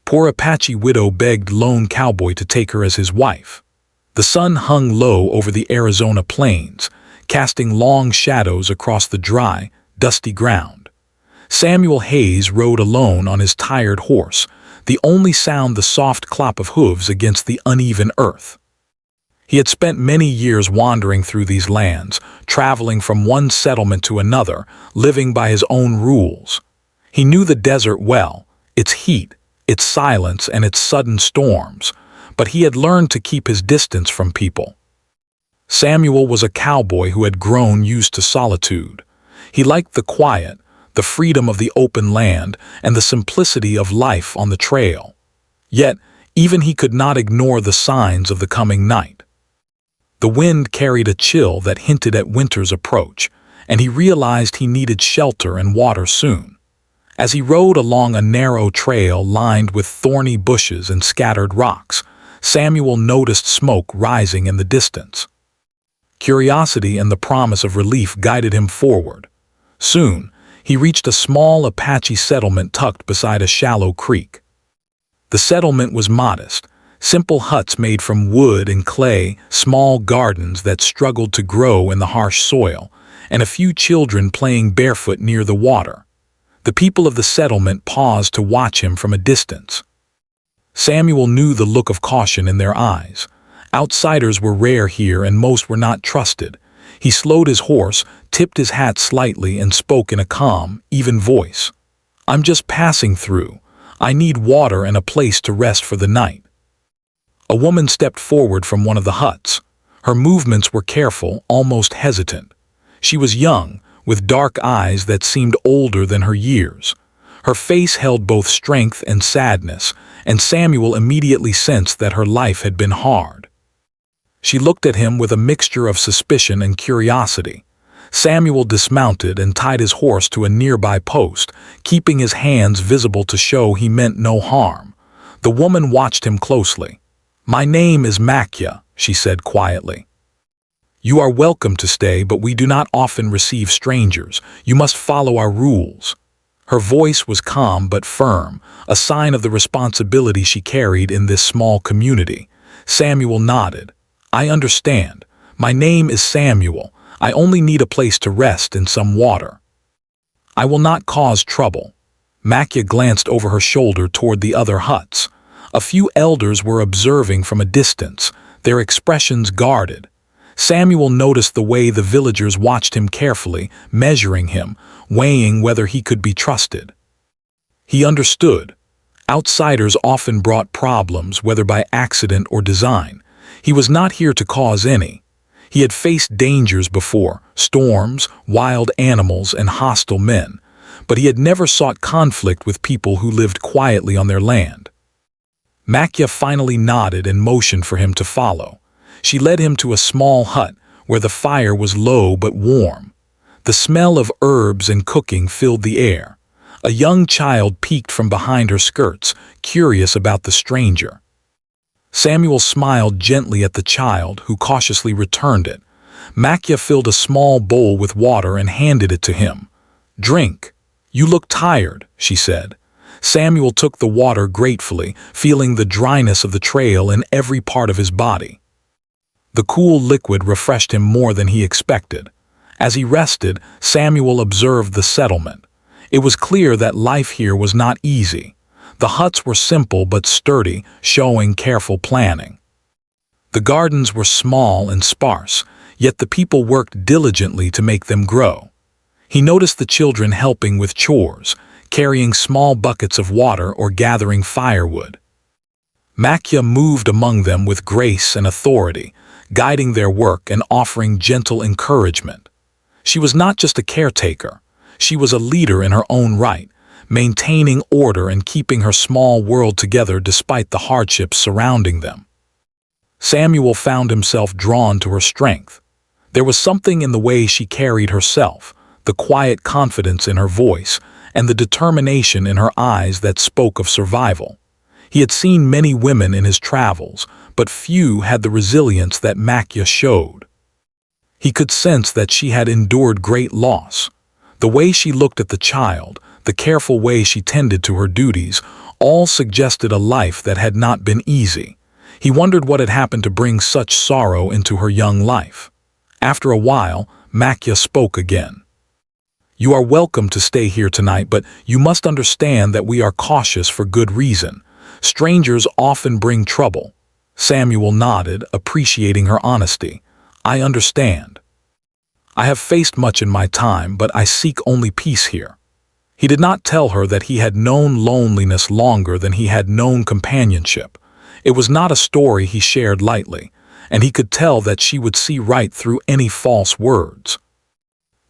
Poor Apache widow begged lone Cowboy to take her as his wife. The sun hung low over the Arizona plains, casting long shadows across the dry, dusty ground. Samuel Hayes rode alone on his tired horse, the only sound the soft clop of hooves against the uneven earth. He had spent many years wandering through these lands, traveling from one settlement to another, living by his own rules. He knew the desert well, its heat, its silence, and its sudden storms, but he had learned to keep his distance from people. Samuel was a cowboy who had grown used to solitude. He liked the quiet, the freedom of the open land, and the simplicity of life on the trail. Yet, even he could not ignore the signs of the coming night. The wind carried a chill that hinted at winter's approach, and he realized he needed shelter and water soon. As he rode along a narrow trail lined with thorny bushes and scattered rocks, Samuel noticed smoke rising in the distance. Curiosity and the promise of relief guided him forward. Soon, he reached a small Apache settlement tucked beside a shallow creek. The settlement was modest, simple huts made from wood and clay, small gardens that struggled to grow in the harsh soil, and a few children playing barefoot near the water. The people of the settlement paused to watch him from a distance. Samuel knew the look of caution in their eyes. Outsiders were rare here and most were not trusted. He slowed his horse, tipped his hat slightly, and spoke in a calm, even voice. "I'm just passing through. I need water and a place to rest for the night." A woman stepped forward from one of the huts. Her movements were careful, almost hesitant. She was young, with dark eyes that seemed older than her years. Her face held both strength and sadness, and Samuel immediately sensed that her life had been hard. She looked at him with a mixture of suspicion and curiosity. Samuel dismounted and tied his horse to a nearby post, keeping his hands visible to show he meant no harm. The woman watched him closely. "My name is Makya," she said quietly. "You are welcome to stay, but we do not often receive strangers. You must follow our rules." Her voice was calm but firm, a sign of the responsibility she carried in this small community. Samuel nodded. "I understand. My name is Samuel. I only need a place to rest and some water. I will not cause trouble." Makya glanced over her shoulder toward the other huts. A few elders were observing from a distance, their expressions guarded. Samuel noticed the way the villagers watched him carefully, measuring him, weighing whether he could be trusted. He understood. Outsiders often brought problems, whether by accident or design. He was not here to cause any. He had faced dangers before, storms, wild animals, and hostile men, but he had never sought conflict with people who lived quietly on their land. Makya finally nodded and motioned for him to follow. She led him to a small hut where the fire was low but warm. The smell of herbs and cooking filled the air. A young child peeked from behind her skirts, curious about the stranger. Samuel smiled gently at the child, who cautiously returned it. Makya filled a small bowl with water and handed it to him. "Drink. You look tired," she said. Samuel took the water gratefully, feeling the dryness of the trail in every part of his body. The cool liquid refreshed him more than he expected. As he rested, Samuel observed the settlement. It was clear that life here was not easy. The huts were simple but sturdy, showing careful planning. The gardens were small and sparse, yet the people worked diligently to make them grow. He noticed the children helping with chores, carrying small buckets of water or gathering firewood. Makya moved among them with grace and authority, guiding their work and offering gentle encouragement. She was not just a caretaker. She was a leader in her own right, maintaining order and keeping her small world together despite the hardships surrounding them. Samuel found himself drawn to her strength. There was something in the way she carried herself, the quiet confidence in her voice, and the determination in her eyes that spoke of survival. He had seen many women in his travels, but few had the resilience that Makya showed. He could sense that she had endured great loss. The way she looked at the child, the careful way she tended to her duties, all suggested a life that had not been easy. He wondered what had happened to bring such sorrow into her young life. After a while, Makya spoke again. "You are welcome to stay here tonight, but you must understand that we are cautious for good reason. Strangers often bring trouble." Samuel nodded, appreciating her honesty. "I understand. I have faced much in my time, but I seek only peace here." He did not tell her that he had known loneliness longer than he had known companionship. It was not a story he shared lightly, and he could tell that she would see right through any false words.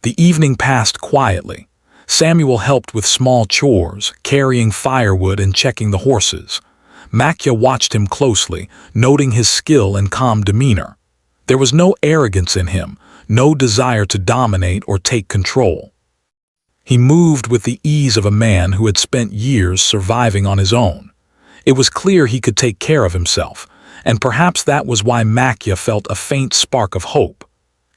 The evening passed quietly. Samuel helped with small chores, carrying firewood and checking the horses. Makya watched him closely, noting his skill and calm demeanor. There was no arrogance in him, no desire to dominate or take control. He moved with the ease of a man who had spent years surviving on his own. It was clear he could take care of himself, and perhaps that was why Makya felt a faint spark of hope.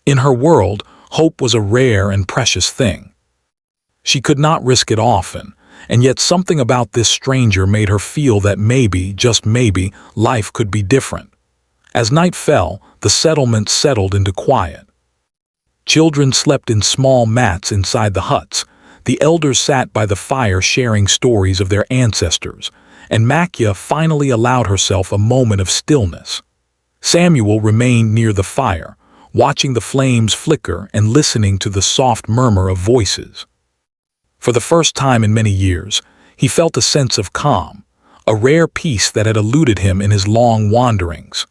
In her world, hope was a rare and precious thing. She could not risk it often, and yet something about this stranger made her feel that maybe, just maybe, life could be different. As night fell, the settlement settled into quiet. Children slept in small mats inside the huts. The elders sat by the fire sharing stories of their ancestors, and Makya finally allowed herself a moment of stillness. Samuel remained near the fire, watching the flames flicker and listening to the soft murmur of voices. For the first time in many years, he felt a sense of calm, a rare peace that had eluded him in his long wanderings.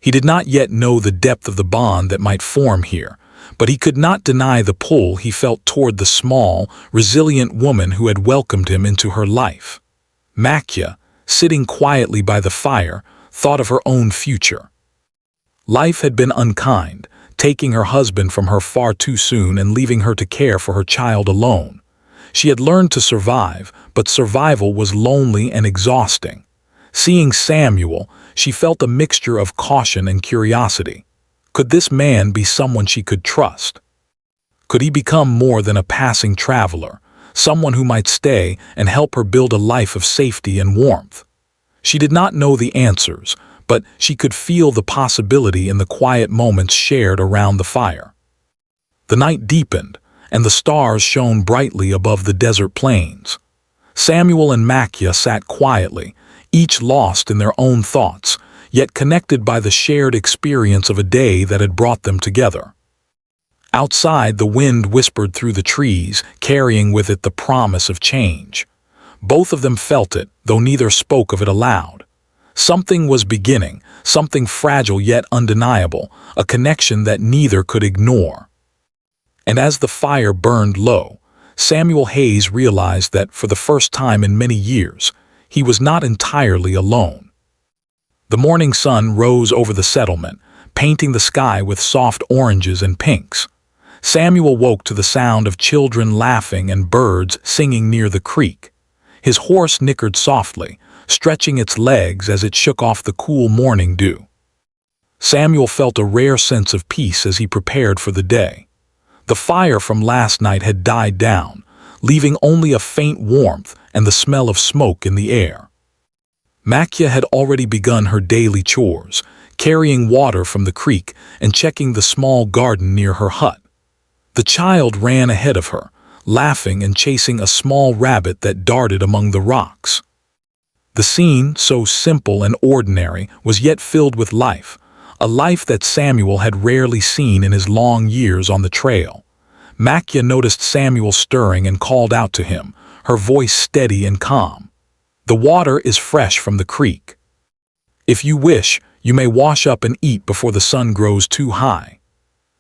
He did not yet know the depth of the bond that might form here, but he could not deny the pull he felt toward the small, resilient woman who had welcomed him into her life. Makya, sitting quietly by the fire, thought of her own future. Life had been unkind, taking her husband from her far too soon and leaving her to care for her child alone. She had learned to survive, but survival was lonely and exhausting. Seeing Samuel, she felt a mixture of caution and curiosity. Could this man be someone she could trust? Could he become more than a passing traveler, someone who might stay and help her build a life of safety and warmth? She did not know the answers, but she could feel the possibility in the quiet moments shared around the fire. The night deepened, and the stars shone brightly above the desert plains. Samuel and Makya sat quietly, each lost in their own thoughts, yet connected by the shared experience of a day that had brought them together. Outside, the wind whispered through the trees, carrying with it the promise of change. Both of them felt it, though neither spoke of it aloud. Something was beginning, something fragile yet undeniable, a connection that neither could ignore. And as the fire burned low, Samuel Hayes realized that, for the first time in many years, he was not entirely alone. The morning sun rose over the settlement, painting the sky with soft oranges and pinks. Samuel woke to the sound of children laughing and birds singing near the creek. His horse nickered softly, stretching its legs as it shook off the cool morning dew. Samuel felt a rare sense of peace as he prepared for the day. The fire from last night had died down, leaving only a faint warmth and the smell of smoke in the air. Makya had already begun her daily chores, carrying water from the creek and checking the small garden near her hut. The child ran ahead of her, laughing and chasing a small rabbit that darted among the rocks. The scene, so simple and ordinary, was yet filled with life, a life that Samuel had rarely seen in his long years on the trail. Makya noticed Samuel stirring and called out to him, her voice steady and calm. "The water is fresh from the creek. If you wish, you may wash up and eat before the sun grows too high."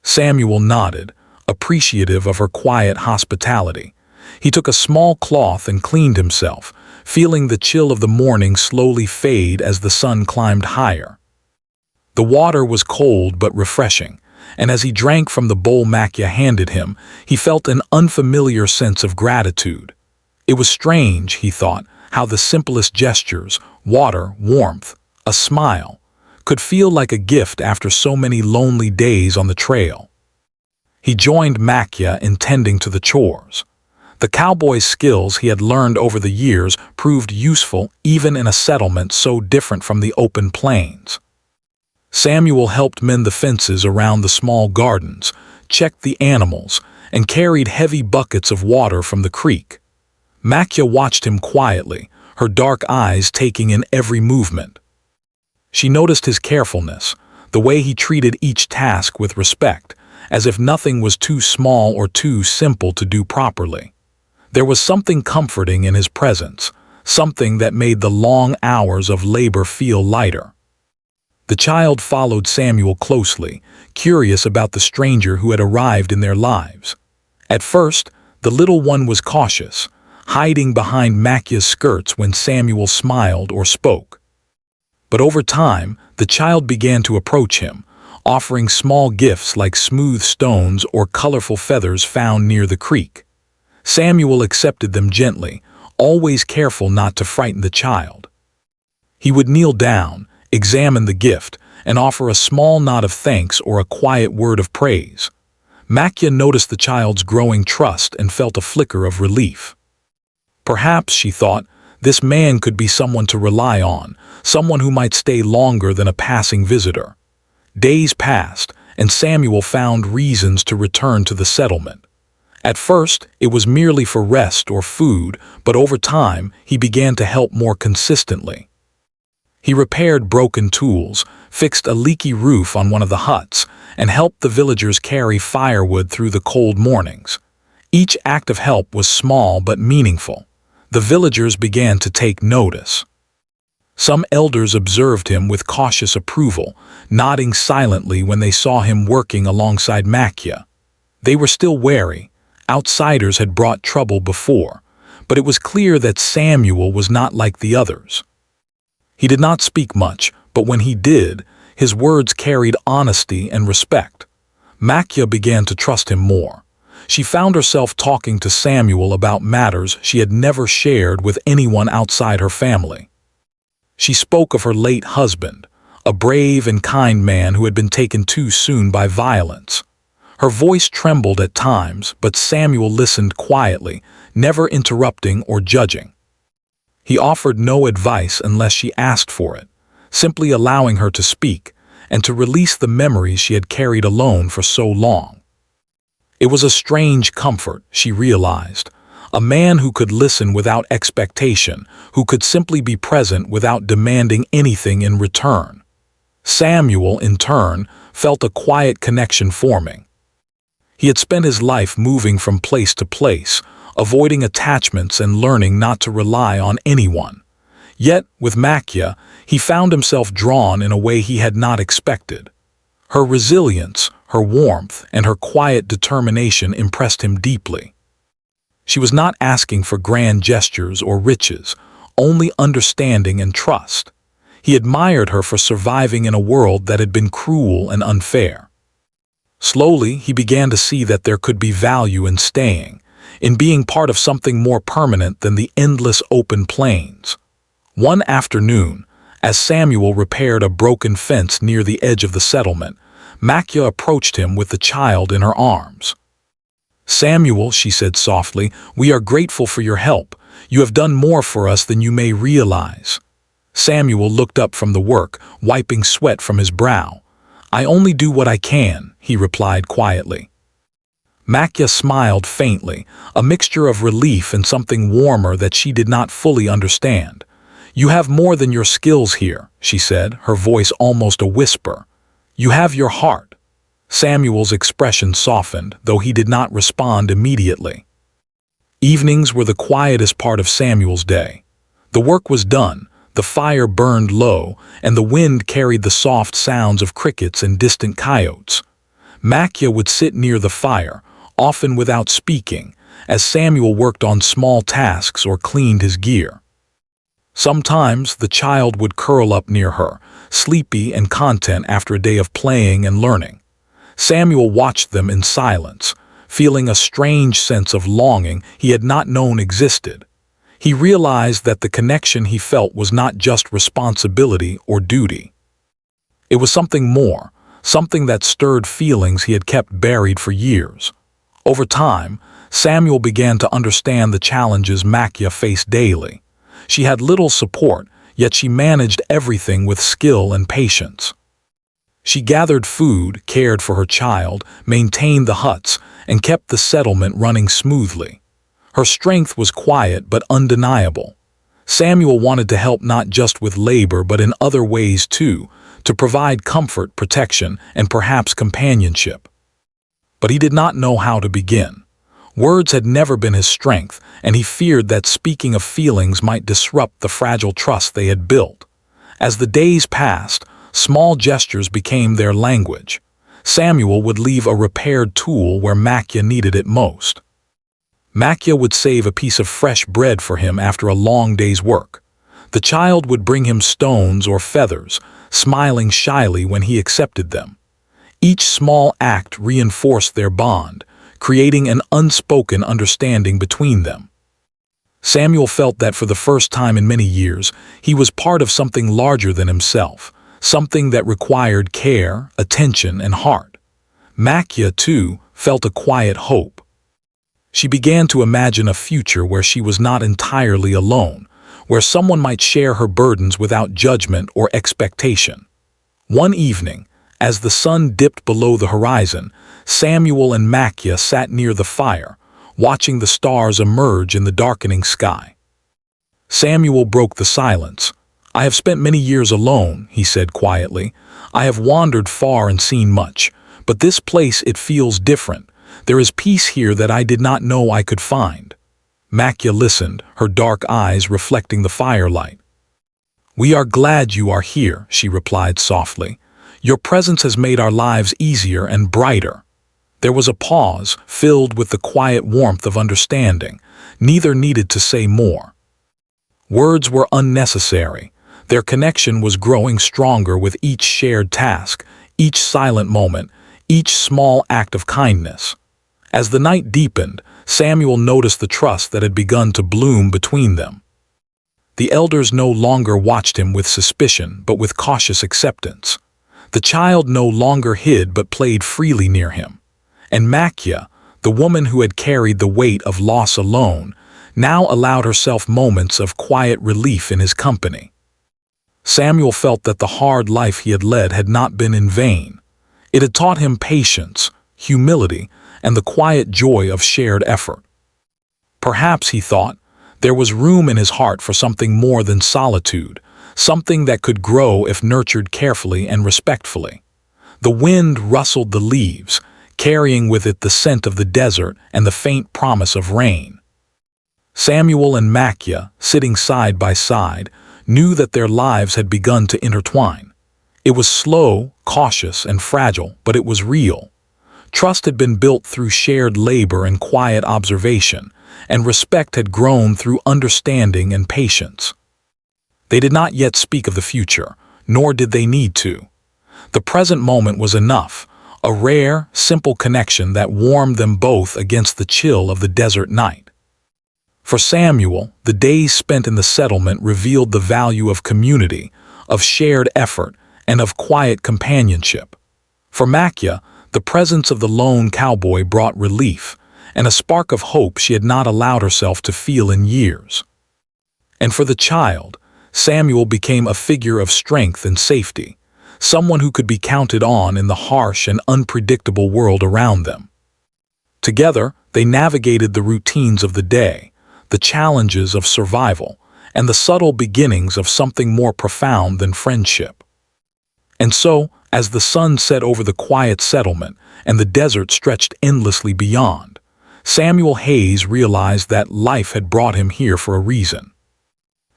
Samuel nodded, appreciative of her quiet hospitality. He took a small cloth and cleaned himself, feeling the chill of the morning slowly fade as the sun climbed higher. The water was cold but refreshing, and as he drank from the bowl Makya handed him, he felt an unfamiliar sense of gratitude. It was strange, he thought, how the simplest gestures, water, warmth, a smile, could feel like a gift after so many lonely days on the trail. He joined Makya in tending to the chores. The cowboy's skills he had learned over the years proved useful even in a settlement so different from the open plains. Samuel helped mend the fences around the small gardens, checked the animals, and carried heavy buckets of water from the creek. Makya watched him quietly, her dark eyes taking in every movement. She noticed his carefulness, the way he treated each task with respect, as if nothing was too small or too simple to do properly. There was something comforting in his presence, something that made the long hours of labor feel lighter. The child followed Samuel closely, curious about the stranger who had arrived in their lives. At first, the little one was cautious, hiding behind Makya's skirts when Samuel smiled or spoke. But over time, the child began to approach him, offering small gifts like smooth stones or colorful feathers found near the creek. Samuel accepted them gently, always careful not to frighten the child. He would kneel down, examine the gift, and offer a small nod of thanks or a quiet word of praise. Makya noticed the child's growing trust and felt a flicker of relief. Perhaps, she thought, this man could be someone to rely on, someone who might stay longer than a passing visitor. Days passed, and Samuel found reasons to return to the settlement. At first, it was merely for rest or food, but over time, he began to help more consistently. He repaired broken tools, fixed a leaky roof on one of the huts, and helped the villagers carry firewood through the cold mornings. Each act of help was small but meaningful. The villagers began to take notice. Some elders observed him with cautious approval, nodding silently when they saw him working alongside Makya. They were still wary. Outsiders had brought trouble before, but it was clear that Samuel was not like the others. He did not speak much, but when he did, his words carried honesty and respect. Makya began to trust him more. She found herself talking to Samuel about matters she had never shared with anyone outside her family. She spoke of her late husband, a brave and kind man who had been taken too soon by violence. Her voice trembled at times, but Samuel listened quietly, never interrupting or judging. He offered no advice unless she asked for it, simply allowing her to speak and to release the memories she had carried alone for so long. It was a strange comfort, she realized, a man who could listen without expectation, who could simply be present without demanding anything in return. Samuel, in turn, felt a quiet connection forming. He had spent his life moving from place to place, avoiding attachments and learning not to rely on anyone. Yet, with Makya, he found himself drawn in a way he had not expected. Her resilience, her warmth, and her quiet determination impressed him deeply. She was not asking for grand gestures or riches, only understanding and trust. He admired her for surviving in a world that had been cruel and unfair. Slowly, he began to see that there could be value in staying, in being part of something more permanent than the endless open plains. One afternoon, as Samuel repaired a broken fence near the edge of the settlement, Makya approached him with the child in her arms. "Samuel," she said softly, "we are grateful for your help. You have done more for us than you may realize." Samuel looked up from the work, wiping sweat from his brow. "I only do what I can," he replied quietly. Makya smiled faintly, a mixture of relief and something warmer that she did not fully understand. "You have more than your skills here," she said, her voice almost a whisper. "You have your heart." Samuel's expression softened, though he did not respond immediately. Evenings were the quietest part of Samuel's day. The work was done, the fire burned low, and the wind carried the soft sounds of crickets and distant coyotes. Makya would sit near the fire, often without speaking, as Samuel worked on small tasks or cleaned his gear. Sometimes the child would curl up near her, sleepy and content after a day of playing and learning. Samuel watched them in silence, feeling a strange sense of longing he had not known existed. He realized that the connection he felt was not just responsibility or duty. It was something more, something that stirred feelings he had kept buried for years. Over time, Samuel began to understand the challenges Makia faced daily. She had little support, yet she managed everything with skill and patience. She gathered food, cared for her child, maintained the huts, and kept the settlement running smoothly. Her strength was quiet but undeniable. Samuel wanted to help not just with labor but in other ways too, to provide comfort, protection, and perhaps companionship. But he did not know how to begin. Words had never been his strength, and he feared that speaking of feelings might disrupt the fragile trust they had built. As the days passed, small gestures became their language. Samuel would leave a repaired tool where Makia needed it most. Makia would save a piece of fresh bread for him after a long day's work. The child would bring him stones or feathers, smiling shyly when he accepted them. Each small act reinforced their bond, creating an unspoken understanding between them. Samuel felt that for the first time in many years, he was part of something larger than himself, something that required care, attention, and heart. Makia, too, felt a quiet hope. She began to imagine a future where she was not entirely alone, where someone might share her burdens without judgment or expectation. One evening, as the sun dipped below the horizon, Samuel and Makia sat near the fire, watching the stars emerge in the darkening sky. Samuel broke the silence. "I have spent many years alone," he said quietly. "I have wandered far and seen much, but this place, it feels different. There is peace here that I did not know I could find." Makia listened, her dark eyes reflecting the firelight. "We are glad you are here," she replied softly. "Your presence has made our lives easier and brighter." There was a pause, filled with the quiet warmth of understanding. Neither needed to say more. Words were unnecessary. Their connection was growing stronger with each shared task, each silent moment, each small act of kindness. As the night deepened, Samuel noticed the trust that had begun to bloom between them. The elders no longer watched him with suspicion, but with cautious acceptance. The child no longer hid but played freely near him. And Makia, the woman who had carried the weight of loss alone, now allowed herself moments of quiet relief in his company. Samuel felt that the hard life he had led had not been in vain. It had taught him patience, humility, and the quiet joy of shared effort. Perhaps, he thought, there was room in his heart for something more than solitude, something that could grow if nurtured carefully and respectfully. The wind rustled the leaves, carrying with it the scent of the desert and the faint promise of rain. Samuel and Makia, sitting side by side, knew that their lives had begun to intertwine. It was slow, cautious, and fragile, but it was real. Trust had been built through shared labor and quiet observation, and respect had grown through understanding and patience. They did not yet speak of the future, nor did they need to. The present moment was enough, a rare, simple connection that warmed them both against the chill of the desert night. For Samuel, the days spent in the settlement revealed the value of community, of shared effort, and of quiet companionship. For Makia, the presence of the lone cowboy brought relief, and a spark of hope she had not allowed herself to feel in years. And for the child, Samuel became a figure of strength and safety, someone who could be counted on in the harsh and unpredictable world around them. Together, they navigated the routines of the day, the challenges of survival, and the subtle beginnings of something more profound than friendship. And so, as the sun set over the quiet settlement and the desert stretched endlessly beyond, Samuel Hayes realized that life had brought him here for a reason.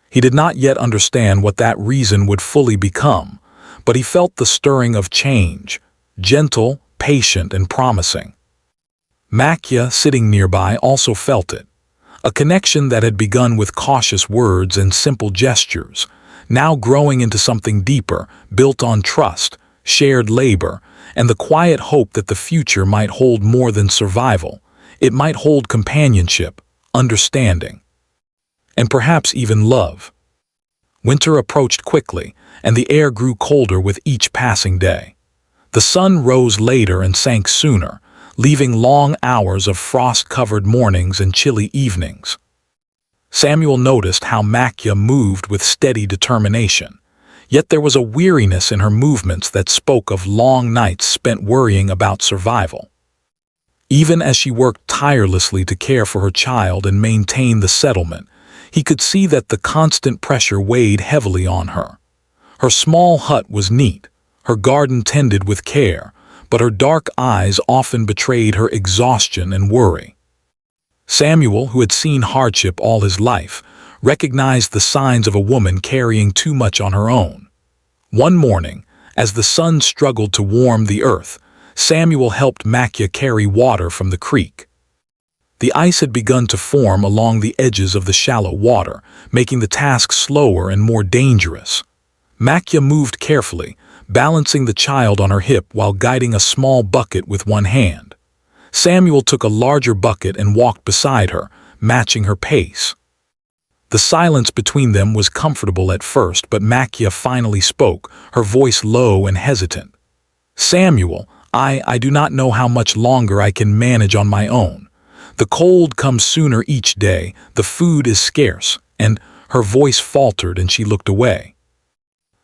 He did not yet understand what that reason would fully become, but he felt the stirring of change, gentle, patient, and promising. Makia, sitting nearby, also felt it. A connection that had begun with cautious words and simple gestures, now growing into something deeper, built on trust, shared labor, and the quiet hope that the future might hold more than survival. It might hold companionship, understanding, and perhaps even love. Winter approached quickly, and the air grew colder with each passing day. The sun rose later and sank sooner, leaving long hours of frost-covered mornings and chilly evenings. Samuel noticed how Makya moved with steady determination, yet there was a weariness in her movements that spoke of long nights spent worrying about survival. Even as she worked tirelessly to care for her child and maintain the settlement, he could see that the constant pressure weighed heavily on her. Her small hut was neat, her garden tended with care, but her dark eyes often betrayed her exhaustion and worry. Samuel, who had seen hardship all his life, recognized the signs of a woman carrying too much on her own. One morning, as the sun struggled to warm the earth, Samuel helped Makya carry water from the creek. The ice had begun to form along the edges of the shallow water, making the task slower and more dangerous. Makya moved carefully, balancing the child on her hip while guiding a small bucket with one hand. Samuel took a larger bucket and walked beside her, matching her pace. The silence between them was comfortable at first, but Makya finally spoke, her voice low and hesitant. "Samuel, I do not know how much longer I can manage on my own. The cold comes sooner each day, the food is scarce," and her voice faltered and she looked away.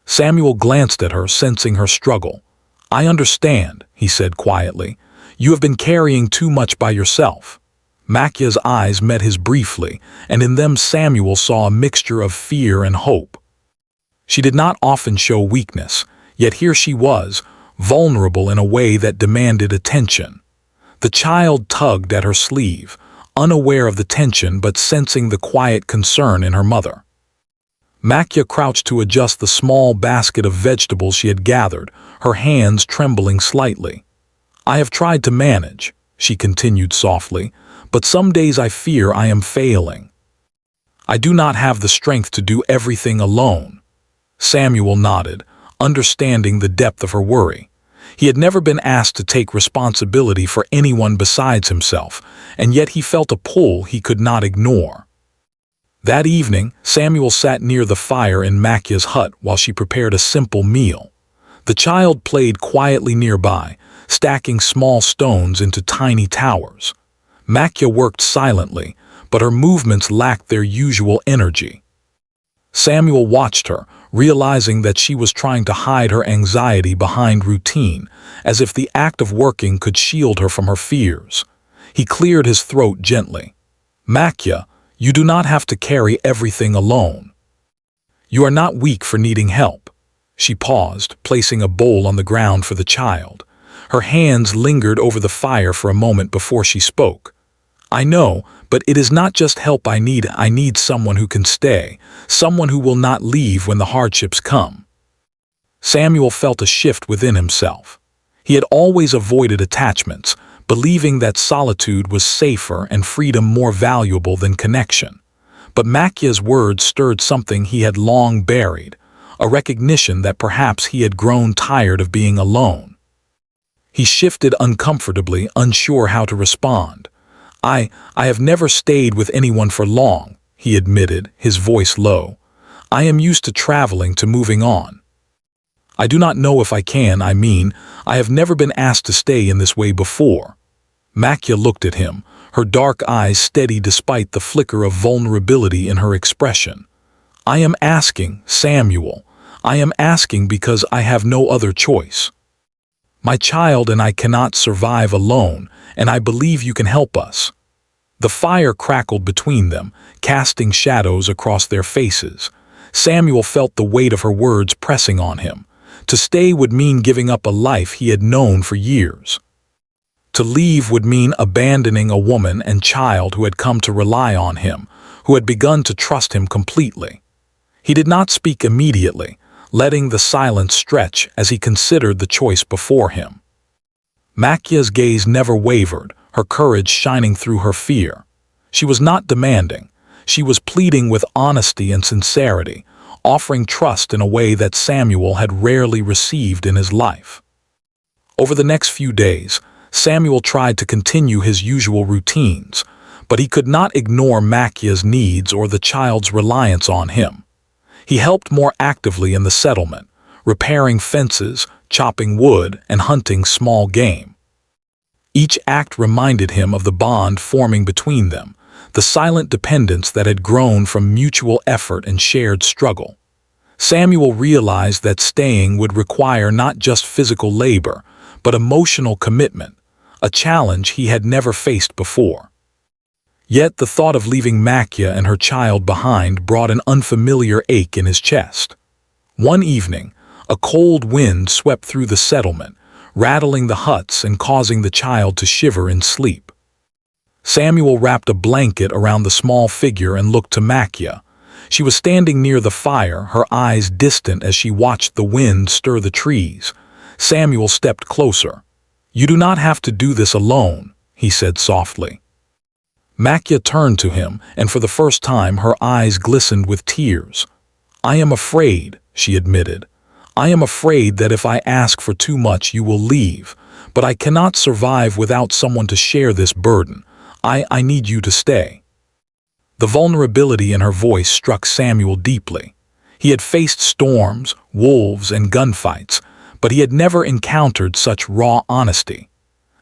Samuel glanced at her, sensing her struggle. "I understand," he said quietly. "You have been carrying too much by yourself." Makya's eyes met his briefly, and in them Samuel saw a mixture of fear and hope. She did not often show weakness, yet here she was, vulnerable in a way that demanded attention. The child tugged at her sleeve, unaware of the tension but sensing the quiet concern in her mother. Makya crouched to adjust the small basket of vegetables she had gathered, her hands trembling slightly. "I have tried to manage," she continued softly, "but some days I fear I am failing. I do not have the strength to do everything alone." Samuel nodded, understanding the depth of her worry. He had never been asked to take responsibility for anyone besides himself, and yet he felt a pull he could not ignore. That evening, Samuel sat near the fire in Makya's hut while she prepared a simple meal. The child played quietly nearby, stacking small stones into tiny towers. Makya worked silently, but her movements lacked their usual energy. Samuel watched her, realizing that she was trying to hide her anxiety behind routine, as if the act of working could shield her from her fears. He cleared his throat gently. "Makya, you do not have to carry everything alone. You are not weak for needing help." She paused, placing a bowl on the ground for the child. Her hands lingered over the fire for a moment before she spoke. "I know, but it is not just help I need. I need someone who can stay, someone who will not leave when the hardships come." Samuel felt a shift within himself. He had always avoided attachments, believing that solitude was safer and freedom more valuable than connection. But Makya's words stirred something he had long buried, a recognition that perhaps he had grown tired of being alone. He shifted uncomfortably, unsure how to respond. I have never stayed with anyone for long," he admitted, his voice low. "I am used to traveling, to moving on. I do not know if I can. I have never been asked to stay in this way before." Makya looked at him, her dark eyes steady despite the flicker of vulnerability in her expression. "I am asking, Samuel. I am asking because I have no other choice. My child and I cannot survive alone, and I believe you can help us." The fire crackled between them, casting shadows across their faces. Samuel felt the weight of her words pressing on him. To stay would mean giving up a life he had known for years. To leave would mean abandoning a woman and child who had come to rely on him, who had begun to trust him completely. He did not speak immediately, letting the silence stretch as he considered the choice before him. Makya's gaze never wavered, her courage shining through her fear. She was not demanding. She was pleading with honesty and sincerity, offering trust in a way that Samuel had rarely received in his life. Over the next few days, Samuel tried to continue his usual routines, but he could not ignore Makya's needs or the child's reliance on him. He helped more actively in the settlement, repairing fences, chopping wood, and hunting small game. Each act reminded him of the bond forming between them, the silent dependence that had grown from mutual effort and shared struggle. Samuel realized that staying would require not just physical labor, but emotional commitment, a challenge he had never faced before. Yet the thought of leaving Makia and her child behind brought an unfamiliar ache in his chest. One evening, a cold wind swept through the settlement, rattling the huts and causing the child to shiver in sleep. Samuel wrapped a blanket around the small figure and looked to Makia. She was standing near the fire, her eyes distant as she watched the wind stir the trees. Samuel stepped closer. "You do not have to do this alone," he said softly. Makia turned to him, and for the first time her eyes glistened with tears. "I am afraid," she admitted. "I am afraid that if I ask for too much you will leave, but I cannot survive without someone to share this burden. I need you to stay." The vulnerability in her voice struck Samuel deeply. He had faced storms, wolves, and gunfights, but he had never encountered such raw honesty.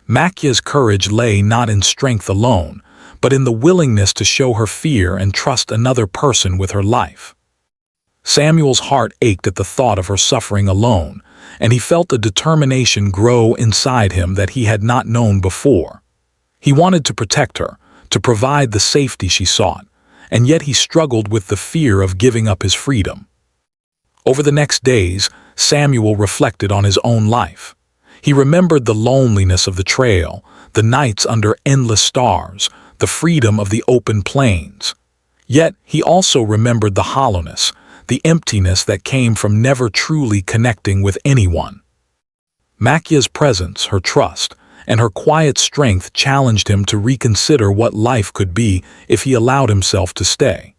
Makia's courage lay not in strength alone, but in the willingness to show her fear and trust another person with her life. Samuel's heart ached at the thought of her suffering alone, and he felt a determination grow inside him that he had not known before. He wanted to protect her, to provide the safety she sought, and yet he struggled with the fear of giving up his freedom. Over the next days, Samuel reflected on his own life. He remembered the loneliness of the trail, the nights under endless stars, the freedom of the open plains. Yet he also remembered the hollowness, the emptiness that came from never truly connecting with anyone. Makia's presence, her trust, and her quiet strength challenged him to reconsider what life could be if he allowed himself to stay.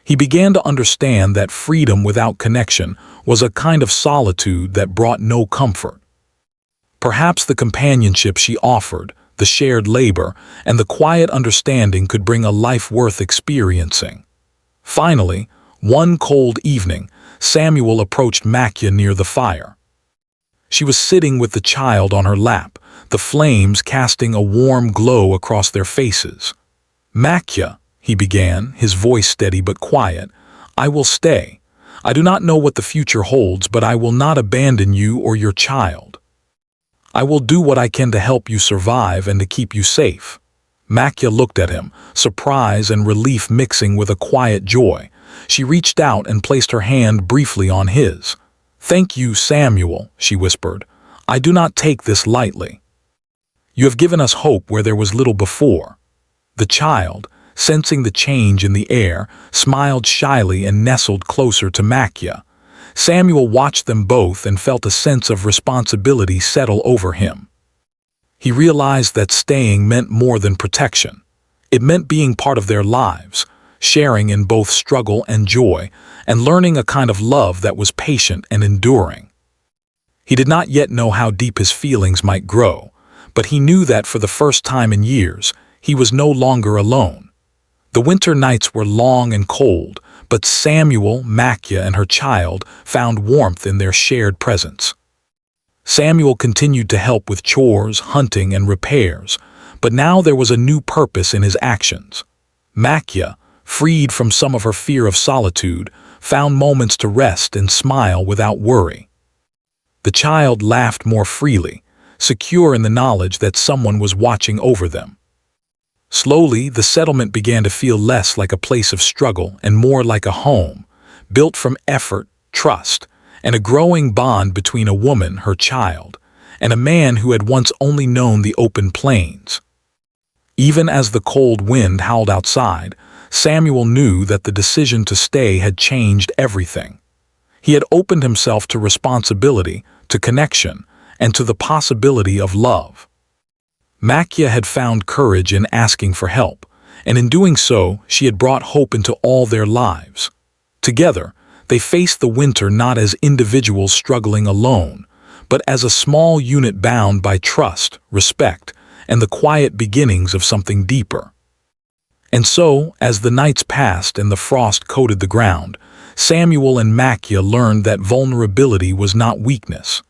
He began to understand that freedom without connection was a kind of solitude that brought no comfort. Perhaps the companionship she offered, the shared labor, and the quiet understanding could bring a life worth experiencing. Finally, one cold evening, Samuel approached Makia near the fire. She was sitting with the child on her lap, the flames casting a warm glow across their faces. "Makia," he began, his voice steady but quiet, "I will stay. I do not know what the future holds, but I will not abandon you or your child. I will do what I can to help you survive and to keep you safe." Makia looked at him, surprise and relief mixing with a quiet joy. She reached out and placed her hand briefly on his. "Thank you, Samuel," she whispered. "I do not take this lightly. You have given us hope where there was little before." The child, sensing the change in the air, smiled shyly and nestled closer to Makia. Samuel watched them both and felt a sense of responsibility settle over him. He realized that staying meant more than protection. It meant being part of their lives, sharing in both struggle and joy, and learning a kind of love that was patient and enduring. He did not yet know how deep his feelings might grow, but he knew that for the first time in years, he was no longer alone. The winter nights were long and cold, but Samuel, Makia, and her child found warmth in their shared presence. Samuel continued to help with chores, hunting, and repairs, but now there was a new purpose in his actions. Makia, freed from some of her fear of solitude, found moments to rest and smile without worry. The child laughed more freely, secure in the knowledge that someone was watching over them. Slowly, the settlement began to feel less like a place of struggle and more like a home, built from effort, trust, and a growing bond between a woman, her child, and a man who had once only known the open plains. Even as the cold wind howled outside, Samuel knew that the decision to stay had changed everything. He had opened himself to responsibility, to connection, and to the possibility of love. Makia had found courage in asking for help, and in doing so, she had brought hope into all their lives. Together, they faced the winter not as individuals struggling alone, but as a small unit bound by trust, respect, and the quiet beginnings of something deeper. And so, as the nights passed and the frost coated the ground, Samuel and Makia learned that vulnerability was not weakness.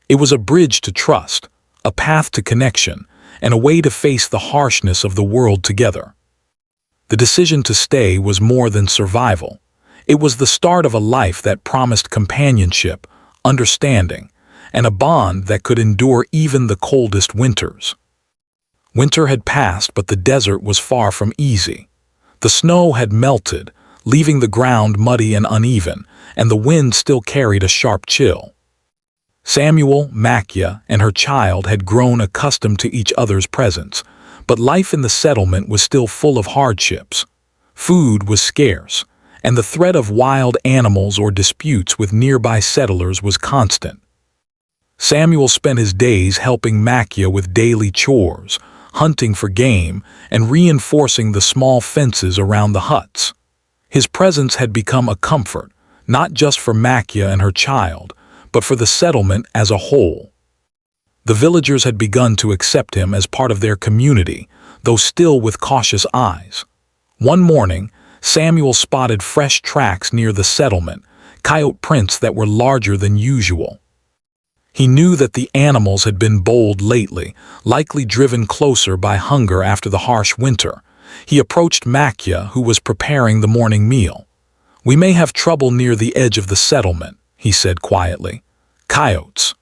It was a bridge to trust, a path to connection, and a way to face the harshness of the world together. The decision to stay was more than survival. It was the start of a life that promised companionship, understanding, and a bond that could endure even the coldest winters. Winter had passed, but the desert was far from easy. The snow had melted, leaving the ground muddy and uneven, and the wind still carried a sharp chill. Samuel, Makia, and her child had grown accustomed to each other's presence, but life in the settlement was still full of hardships. Food was scarce, and the threat of wild animals or disputes with nearby settlers was constant. Samuel spent his days helping Makia with daily chores, hunting for game, and reinforcing the small fences around the huts. His presence had become a comfort, not just for Makia and her child, but for the settlement as a whole. The villagers had begun to accept him as part of their community, though still with cautious eyes. One morning, Samuel spotted fresh tracks near the settlement, coyote prints that were larger than usual. He knew that the animals had been bold lately, likely driven closer by hunger after the harsh winter. He approached Makia, who was preparing the morning meal. "We may have trouble near the edge of the settlement," he said quietly. "Coyotes.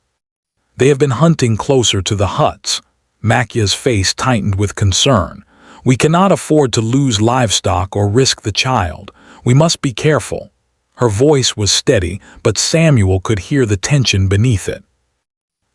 They have been hunting closer to the huts." Makia's face tightened with concern. "We cannot afford to lose livestock or risk the child. We must be careful." Her voice was steady, but Samuel could hear the tension beneath it.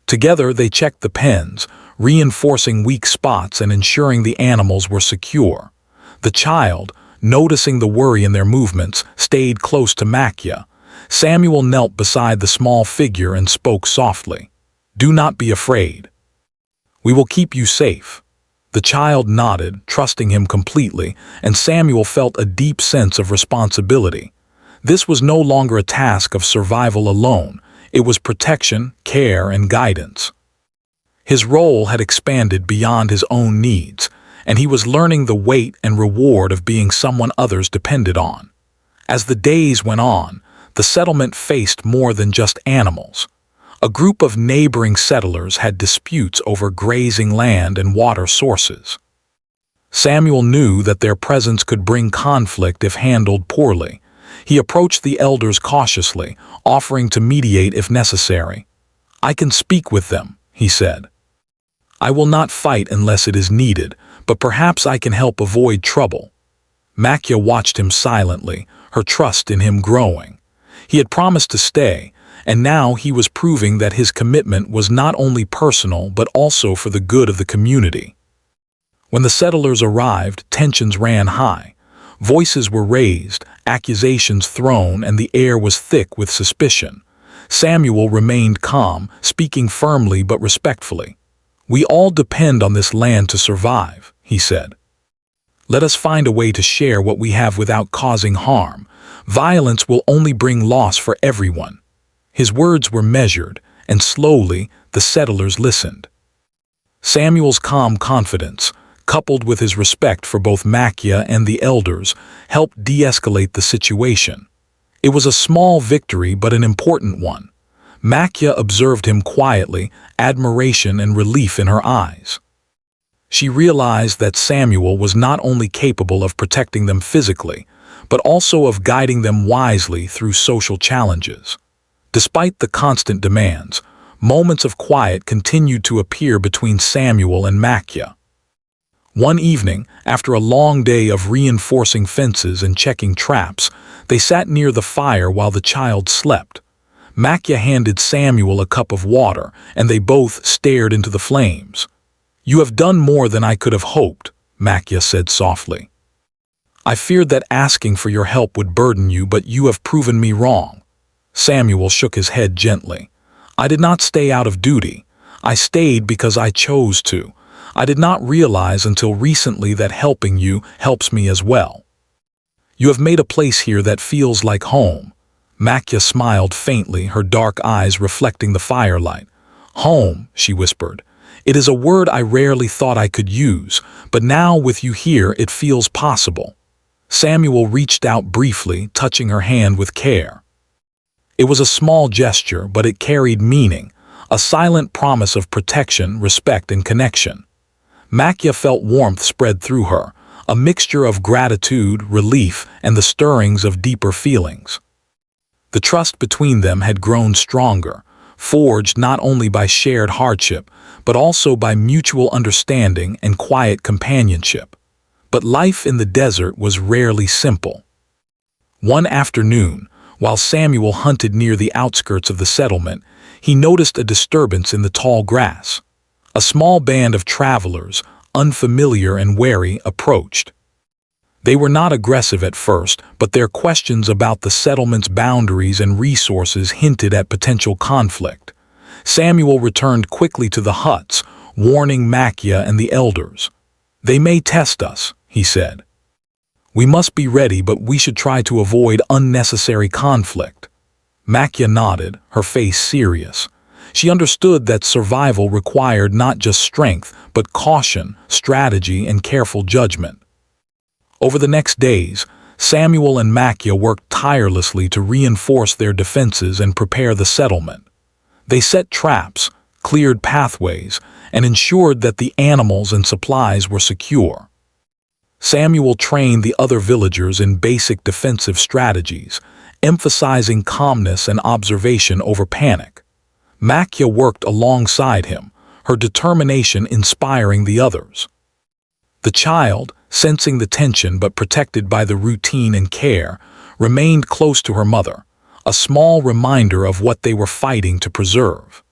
Together they checked the pens, reinforcing weak spots and ensuring the animals were secure. The child, noticing the worry in their movements, stayed close to Makia. Samuel knelt beside the small figure and spoke softly. "Do not be afraid. We will keep you safe." The child nodded, trusting him completely, and Samuel felt a deep sense of responsibility. This was no longer a task of survival alone. It was protection, care, and guidance. His role had expanded beyond his own needs, and he was learning the weight and reward of being someone others depended on. As the days went on, the settlement faced more than just animals. A group of neighboring settlers had disputes over grazing land and water sources. Samuel knew that their presence could bring conflict if handled poorly. He approached the elders cautiously, offering to mediate if necessary. "I can speak with them," he said. "I will not fight unless it is needed, but perhaps I can help avoid trouble." Makia watched him silently, her trust in him growing. He had promised to stay, and now he was proving that his commitment was not only personal but also for the good of the community. When the settlers arrived, tensions ran high. Voices were raised, accusations thrown, and the air was thick with suspicion. Samuel remained calm, speaking firmly but respectfully. "We all depend on this land to survive," he said. "Let us find a way to share what we have without causing harm. Violence will only bring loss for everyone." His words were measured, and slowly the settlers listened. Samuel's calm confidence, coupled with his respect for both Makia and the elders, helped de-escalate the situation. It was a small victory but an important one. Makia observed him quietly, admiration and relief in her eyes. She realized that Samuel was not only capable of protecting them physically, but also of guiding them wisely through social challenges. Despite the constant demands, moments of quiet continued to appear between Samuel and Makia. One evening, after a long day of reinforcing fences and checking traps, they sat near the fire while the child slept. Makia handed Samuel a cup of water, and they both stared into the flames. "You have done more than I could have hoped," Makia said softly. "I feared that asking for your help would burden you, but you have proven me wrong." Samuel shook his head gently. "I did not stay out of duty. I stayed because I chose to. I did not realize until recently that helping you helps me as well. You have made a place here that feels like home." Makia smiled faintly, her dark eyes reflecting the firelight. "Home," she whispered. "It is a word I rarely thought I could use, but now with you here it feels possible." Samuel reached out briefly, touching her hand with care. It was a small gesture, but it carried meaning, a silent promise of protection, respect, and connection. Makia felt warmth spread through her, a mixture of gratitude, relief, and the stirrings of deeper feelings. The trust between them had grown stronger, forged not only by shared hardship, but also by mutual understanding and quiet companionship. But life in the desert was rarely simple. One afternoon, while Samuel hunted near the outskirts of the settlement, he noticed a disturbance in the tall grass. A small band of travelers, unfamiliar and wary, approached. They were not aggressive at first, but their questions about the settlement's boundaries and resources hinted at potential conflict. Samuel returned quickly to the huts, warning Makia and the elders. "They may test us," he said. "We must be ready, but we should try to avoid unnecessary conflict." Makia nodded, her face serious. She understood that survival required not just strength, but caution, strategy, and careful judgment. Over the next days, Samuel and Makia worked tirelessly to reinforce their defenses and prepare the settlement. They set traps, cleared pathways, and ensured that the animals and supplies were secure. Samuel trained the other villagers in basic defensive strategies, emphasizing calmness and observation over panic. Makia worked alongside him, her determination inspiring the others. The child, sensing the tension but protected by the routine and care, remained close to her mother, a small reminder of what they were fighting to preserve.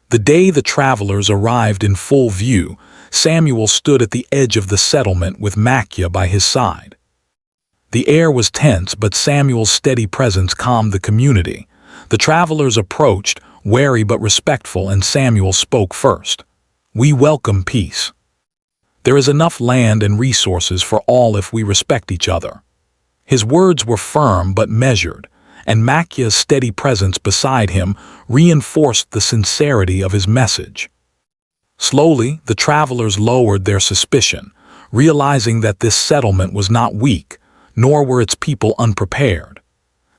The day the travelers arrived in full view, Samuel stood at the edge of the settlement with Makia by his side. The air was tense, but Samuel's steady presence calmed the community. The travelers approached, wary but respectful, and Samuel spoke first. "We welcome peace. There is enough land and resources for all if we respect each other." His words were firm but measured, and Makia's steady presence beside him reinforced the sincerity of his message. Slowly, the travelers lowered their suspicion, realizing that this settlement was not weak, nor were its people unprepared.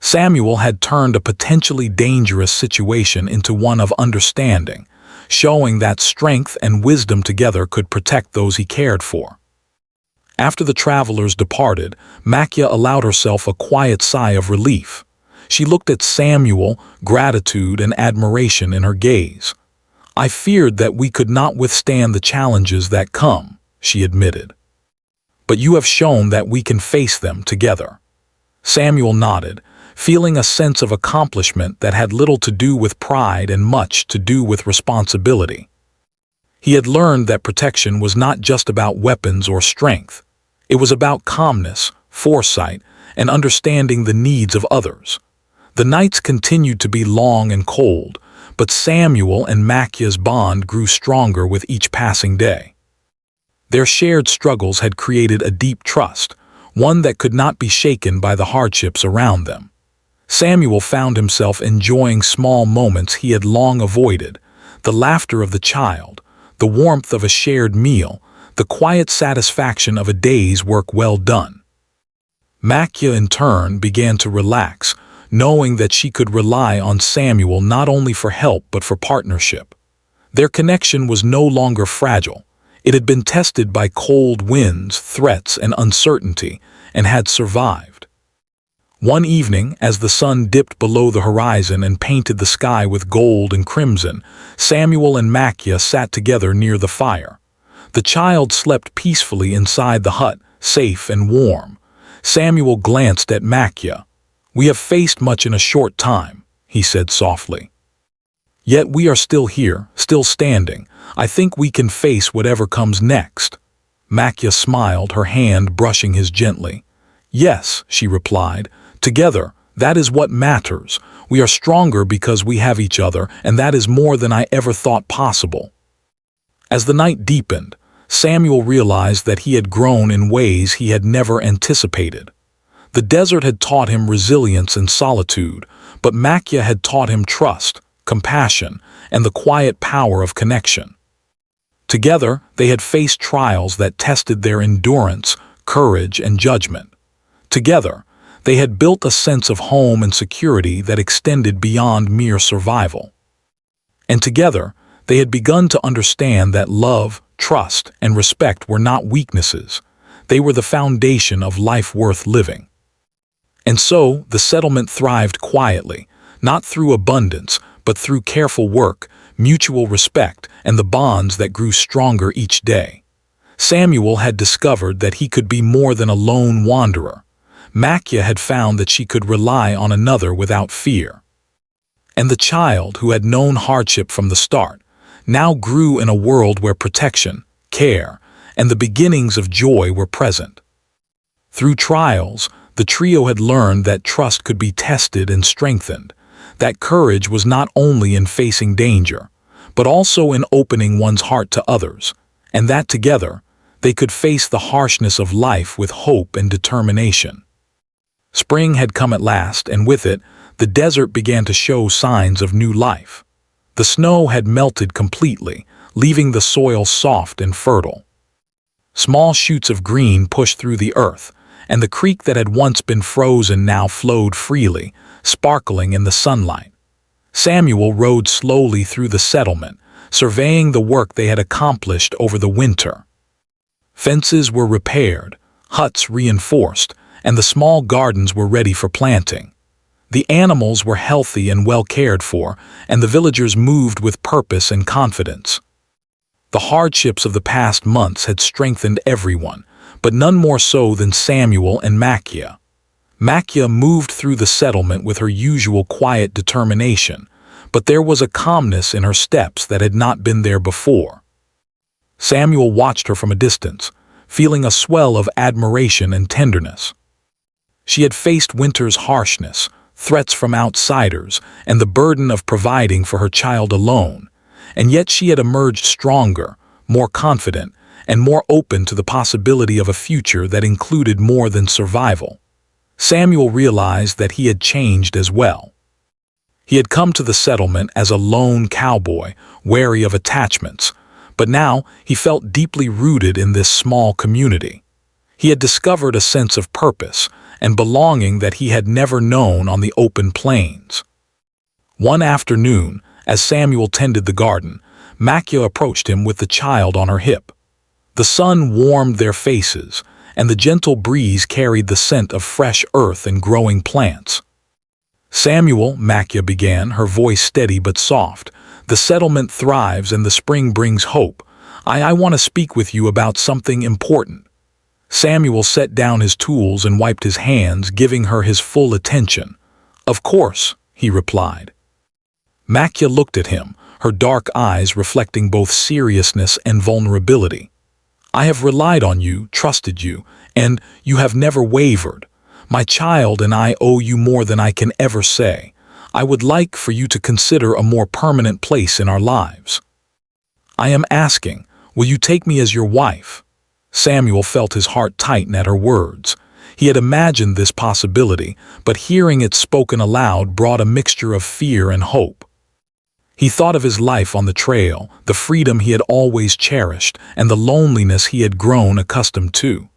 Samuel had turned a potentially dangerous situation into one of understanding, showing that strength and wisdom together could protect those he cared for. After the travelers departed, Makia allowed herself a quiet sigh of relief. She looked at Samuel, gratitude and admiration in her gaze. "I feared that we could not withstand the challenges that come," she admitted. "But you have shown that we can face them together." Samuel nodded, feeling a sense of accomplishment that had little to do with pride and much to do with responsibility. He had learned that protection was not just about weapons or strength. It was about calmness, foresight, and understanding the needs of others. The nights continued to be long and cold, but Samuel and Makia's bond grew stronger with each passing day. Their shared struggles had created a deep trust, one that could not be shaken by the hardships around them. Samuel found himself enjoying small moments he had long avoided: the laughter of the child, the warmth of a shared meal, the quiet satisfaction of a day's work well done. Makia, in turn, began to relax, knowing that she could rely on Samuel not only for help but for partnership. Their connection was no longer fragile. It had been tested by cold winds, threats, and uncertainty, and had survived. One evening, as the sun dipped below the horizon and painted the sky with gold and crimson, Samuel and Makia sat together near the fire. The child slept peacefully inside the hut, safe and warm. Samuel glanced at Makia. "We have faced much in a short time," he said softly. "Yet we are still here, still standing. I think we can face whatever comes next." Makia smiled, her hand brushing his gently. "Yes," she replied. "Together, that is what matters. We are stronger because we have each other, and that is more than I ever thought possible." As the night deepened, Samuel realized that he had grown in ways he had never anticipated. The desert had taught him resilience and solitude, but Makia had taught him trust, compassion, and the quiet power of connection. Together, they had faced trials that tested their endurance, courage, and judgment. Together, they had built a sense of home and security that extended beyond mere survival. And together, They had begun to understand that love, trust, and respect were not weaknesses. They were the foundation of life worth living. And so, the settlement thrived quietly, not through abundance, but through careful work, mutual respect, and the bonds that grew stronger each day. Samuel had discovered that he could be more than a lone wanderer. Makia had found that she could rely on another without fear. And the child, who had known hardship from the start, now grew in a world where protection, care, and the beginnings of joy were present. Through trials, the trio had learned that trust could be tested and strengthened, that courage was not only in facing danger, but also in opening one's heart to others, and that together, they could face the harshness of life with hope and determination. Spring had come at last, and with it, the desert began to show signs of new life. The snow had melted completely, leaving the soil soft and fertile. Small shoots of green pushed through the earth, and the creek that had once been frozen now flowed freely, sparkling in the sunlight. Samuel rode slowly through the settlement, surveying the work they had accomplished over the winter. Fences were repaired, huts reinforced, and the small gardens were ready for planting. The animals were healthy and well cared for, and the villagers moved with purpose and confidence. The hardships of the past months had strengthened everyone, but none more so than Samuel and Makia. Makia moved through the settlement with her usual quiet determination, but there was a calmness in her steps that had not been there before. Samuel watched her from a distance, feeling a swell of admiration and tenderness. She had faced winter's harshness, threats from outsiders, and the burden of providing for her child alone, and yet she had emerged stronger, more confident, and more open to the possibility of a future that included more than survival. Samuel realized that he had changed as well. He had come to the settlement as a lone cowboy, wary of attachments, but now he felt deeply rooted in this small community. He had discovered a sense of purpose and belonging that he had never known on the open plains. One afternoon, as Samuel tended the garden, Makia approached him with the child on her hip. The sun warmed their faces, and the gentle breeze carried the scent of fresh earth and growing plants. "Samuel," Makia began, her voice steady but soft, "the settlement thrives and the spring brings hope. I want to speak with you about something important." Samuel set down his tools and wiped his hands, giving her his full attention. "Of course," he replied. Makia looked at him, her dark eyes reflecting both seriousness and vulnerability. "I have relied on you, trusted you, and you have never wavered. My child and I owe you more than I can ever say. I would like for you to consider a more permanent place in our lives. I am asking, will you take me as your wife?" Samuel felt his heart tighten at her words. He had imagined this possibility, but hearing it spoken aloud brought a mixture of fear and hope. He thought of his life on the trail, the freedom he had always cherished, and the loneliness he had grown accustomed to.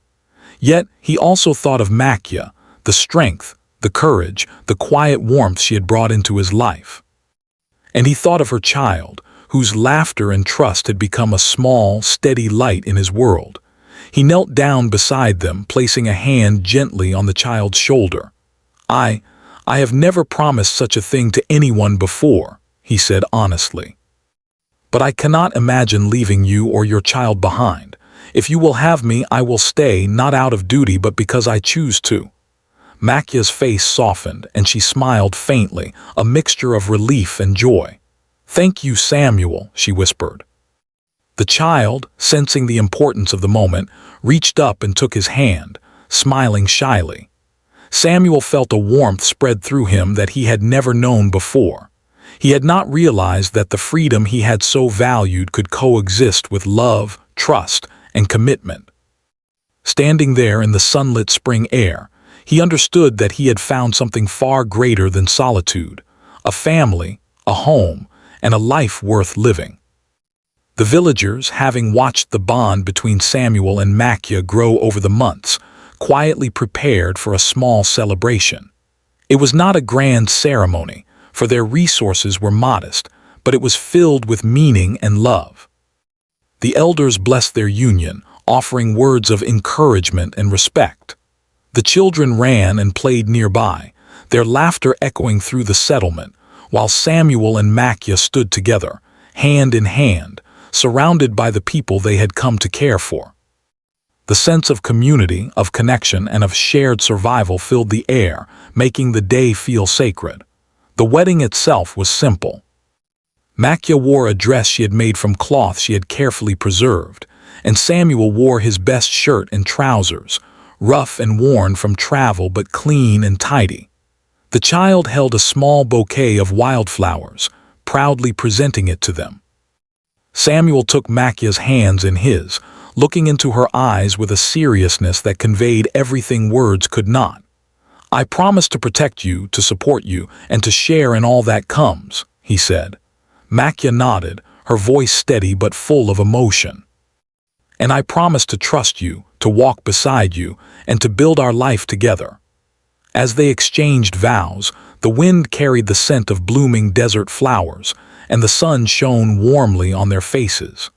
Yet he also thought of Makia, the strength, the courage, the quiet warmth she had brought into his life. And he thought of her child, whose laughter and trust had become a small, steady light in his world. He knelt down beside them, placing a hand gently on the child's shoulder. I have never promised such a thing to anyone before," he said honestly. "But I cannot imagine leaving you or your child behind. If you will have me, I will stay, not out of duty, but because I choose to." Makia's face softened, and she smiled faintly, a mixture of relief and joy. "Thank you, Samuel," she whispered. The child, sensing the importance of the moment, reached up and took his hand, smiling shyly. Samuel felt a warmth spread through him that he had never known before. He had not realized that the freedom he had so valued could coexist with love, trust, and commitment. Standing there in the sunlit spring air, he understood that he had found something far greater than solitude, a family, a home, and a life worth living. The villagers, having watched the bond between Samuel and Makia grow over the months, quietly prepared for a small celebration. It was not a grand ceremony, for their resources were modest, but it was filled with meaning and love. The elders blessed their union, offering words of encouragement and respect. The children ran and played nearby, their laughter echoing through the settlement, while Samuel and Machia stood together, hand in hand, surrounded by the people they had come to care for. The sense of community, of connection, and of shared survival filled the air, making the day feel sacred. The wedding itself was simple. Machia wore a dress she had made from cloth she had carefully preserved, and Samuel wore his best shirt and trousers, rough and worn from travel but clean and tidy. The child held a small bouquet of wildflowers, proudly presenting it to them. Samuel took Machia's hands in his, looking into her eyes with a seriousness that conveyed everything words could not. "I promise to protect you, to support you, and to share in all that comes," he said. Machia nodded, her voice steady but full of emotion. "And I promise to trust you, to walk beside you, and to build our life together." As they exchanged vows, the wind carried the scent of blooming desert flowers, and the sun shone warmly on their faces.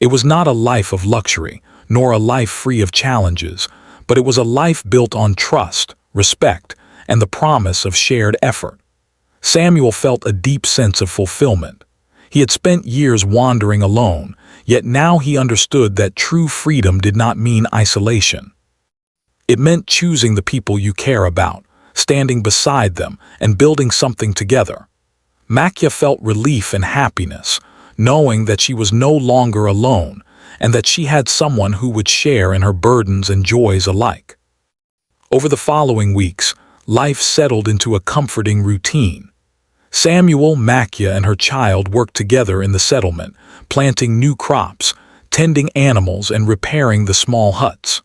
It was not a life of luxury, nor a life free of challenges, but it was a life built on trust, respect, and the promise of shared effort. Samuel felt a deep sense of fulfillment. He had spent years wandering alone, yet now he understood that true freedom did not mean isolation. It meant choosing the people you care about, standing beside them, and building something together. Machia felt relief and happiness, knowing that she was no longer alone, and that she had someone who would share in her burdens and joys alike. Over the following weeks, life settled into a comforting routine. Samuel, Machia, and her child worked together in the settlement, planting new crops, tending animals, and repairing the small huts.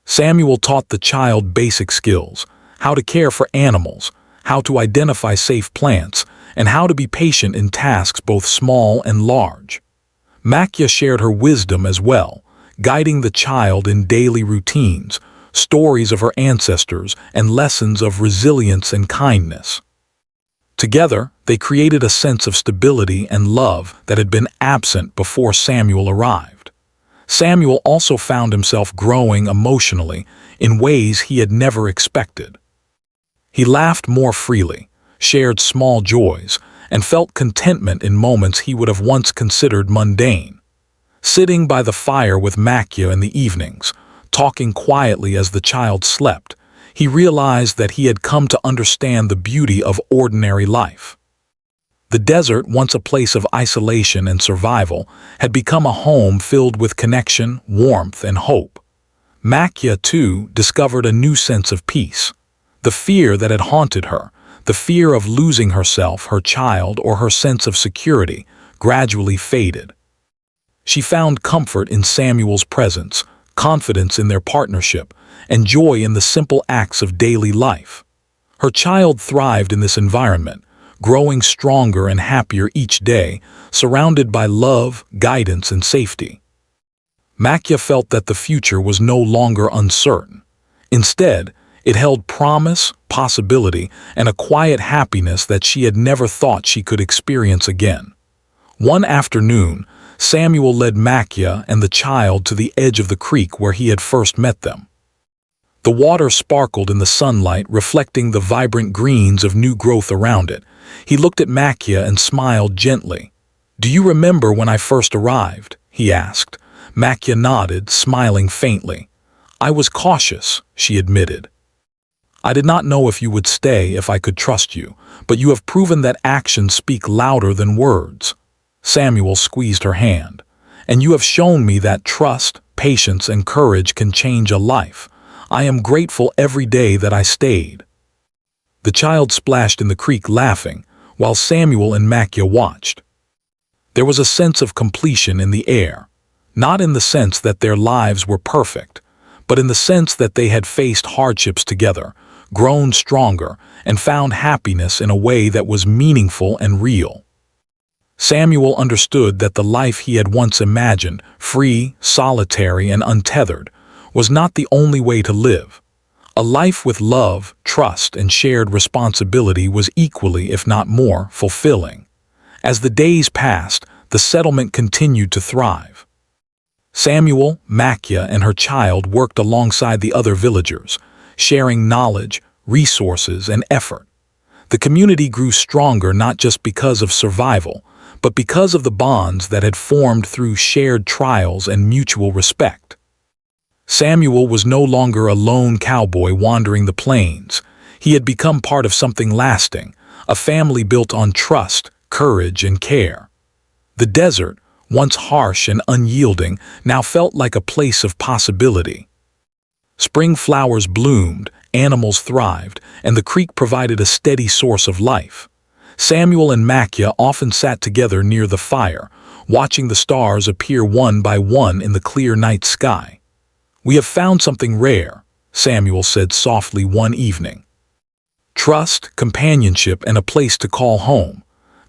Samuel taught the child basic skills: how to care for animals, how to identify safe plants, and how to be patient in tasks both small and large. Machia shared her wisdom as well, guiding the child in daily routines, stories of her ancestors, and lessons of resilience and kindness. Together, they created a sense of stability and love that had been absent before Samuel arrived. Samuel also found himself growing emotionally in ways he had never expected. He laughed more freely, shared small joys, and felt contentment in moments he would have once considered mundane. Sitting by the fire with Machia in the evenings, talking quietly as the child slept, he realized that he had come to understand the beauty of ordinary life. The desert, once a place of isolation and survival, had become a home filled with connection, warmth, and hope. Machia, too, discovered a new sense of peace. The fear that had haunted her, the fear of losing herself, her child, or her sense of security, gradually faded. She found comfort in Samuel's presence, confidence in their partnership, and joy in the simple acts of daily life. Her child thrived in this environment, growing stronger and happier each day, surrounded by love, guidance, and safety. Machia felt that the future was no longer uncertain. Instead, it held promise, possibility, and a quiet happiness that she had never thought she could experience again. One afternoon, Samuel led Machia and the child to the edge of the creek where he had first met them. The water sparkled in the sunlight, reflecting the vibrant greens of new growth around it. He looked at Machia and smiled gently. "Do you remember when I first arrived?" he asked. Machia nodded, smiling faintly. "I was cautious," she admitted. "I did not know if you would stay, if I could trust you, but you have proven that actions speak louder than words." Samuel squeezed her hand. "And you have shown me that trust, patience, and courage can change a life. I am grateful every day that I stayed." The child splashed in the creek laughing, while Samuel and Machia watched. There was a sense of completion in the air, not in the sense that their lives were perfect, but in the sense that they had faced hardships together, grown stronger, and found happiness in a way that was meaningful and real. Samuel understood that the life he had once imagined, free, solitary, and untethered, was not the only way to live. A life with love, trust, and shared responsibility was equally, if not more, fulfilling. As the days passed, the settlement continued to thrive. Samuel, Makia, and her child worked alongside the other villagers, sharing knowledge, resources, and effort. The community grew stronger not just because of survival, but because of the bonds that had formed through shared trials and mutual respect. Samuel was no longer a lone cowboy wandering the plains. He had become part of something lasting, a family built on trust, courage, and care. The desert, once harsh and unyielding, now felt like a place of possibility. Spring flowers bloomed, animals thrived, and the creek provided a steady source of life. Samuel and Makia often sat together near the fire, watching the stars appear one by one in the clear night sky. "We have found something rare," Samuel said softly one evening. "Trust, companionship, and a place to call home."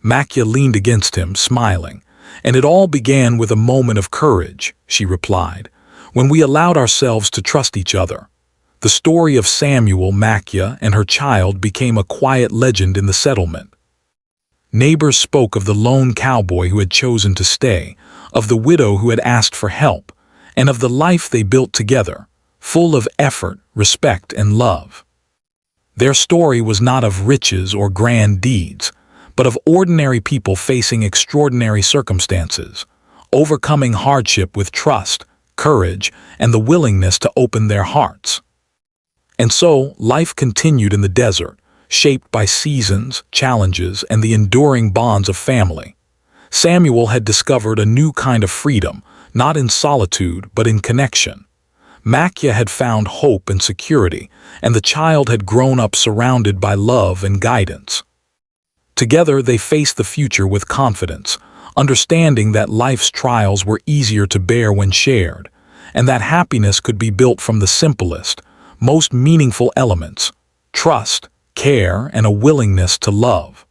Makia leaned against him, smiling. "And it all began with a moment of courage," she replied, "when we allowed ourselves to trust each other." The story of Samuel, Makia, and her child became a quiet legend in the settlement. Neighbors spoke of the lone cowboy who had chosen to stay, of the widow who had asked for help, and of the life they built together, full of effort, respect, and love. Their story was not of riches or grand deeds, but of ordinary people facing extraordinary circumstances, overcoming hardship with trust, courage, and the willingness to open their hearts. And so, life continued in the desert, shaped by seasons, challenges, and the enduring bonds of family. Samuel had discovered a new kind of freedom, not in solitude, but in connection. Makia had found hope and security, and the child had grown up surrounded by love and guidance. Together they faced the future with confidence, understanding that life's trials were easier to bear when shared, and that happiness could be built from the simplest, most meaningful elements: trust, care, and a willingness to love.